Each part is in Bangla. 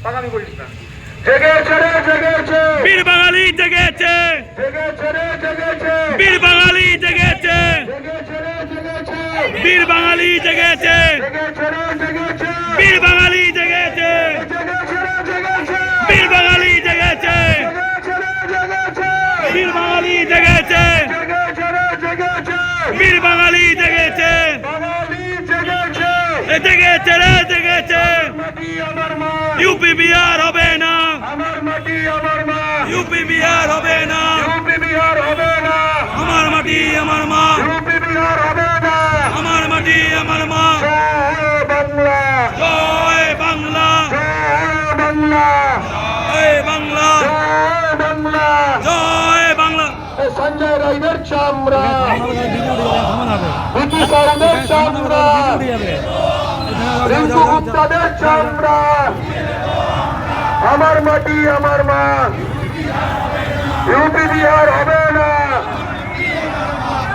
বাঙালি বলিস না। জেগেছে রে জেগেছে, বীর বাঙালি জেগেছে, জেগেছে রে জেগেছে, বীর বাঙালি জেগেছে, জেগেছে রে জেগেছে, বীর বাঙালি জেগেছে, জেগেছে রে জেগেছে, বীর বাঙালি জেগেছে, জেগেছে রে জেগেছে, বীর বাঙালি জেগেছে, জেগেছে রে জেগেছে, বীর বাঙালি জেগেছে, জেগেছে রে জেগেছে, বীর বাঙালি জেগেছে, বাঙালি জেগেছে। জেগেছে রে জেগেছে। মাটি আমার মা, ইউপি বিহার হবে না, আমার মাটি আমার মা, ইউপি বিহার হবে না, ইউপি বিহার হবে না, আমার মাটি আমার মা, ইউপি বিহার হবে না। আমার মাটি আমার মা। জয় বাংলা, জয় বাংলা, জয় বাংলা, জয় বাংলা, জয় বাংলা। জয় বাংলা। সঞ্জয় রাইদের চামড়া, বিকি সাউদের চামড়া, রিঙ্কু গুপ্তাদের চামড়া, আমার মাটি আমার মা, ইউপি বিহার হবে না,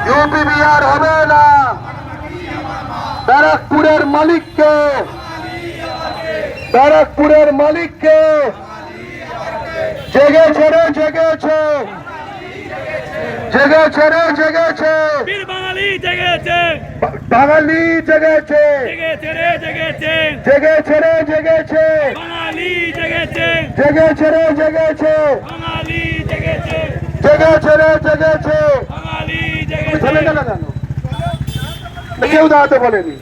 ইউপি বিহার হবে না। ব্যারাকপুরের মালিককে, ব্যারাকপুরের মালিককে, জেগেছে রে জেগেছে, জেগেছে রে জেগেছে, বীর বাঙালি জেগেছে, বাঙালি জেগেছে, জেগেছে রে জেগেছে, জেগেছে রে জেগেছে, বাঙালি জেগেছে, জেগেছে রে জেগেছে, বাঙালি জেগেছে, জেগেছে রে জেগেছে। বাঙালি থেমে জেগেছে। গেল কেন? কেউ দাঁড়াতে বলেনি।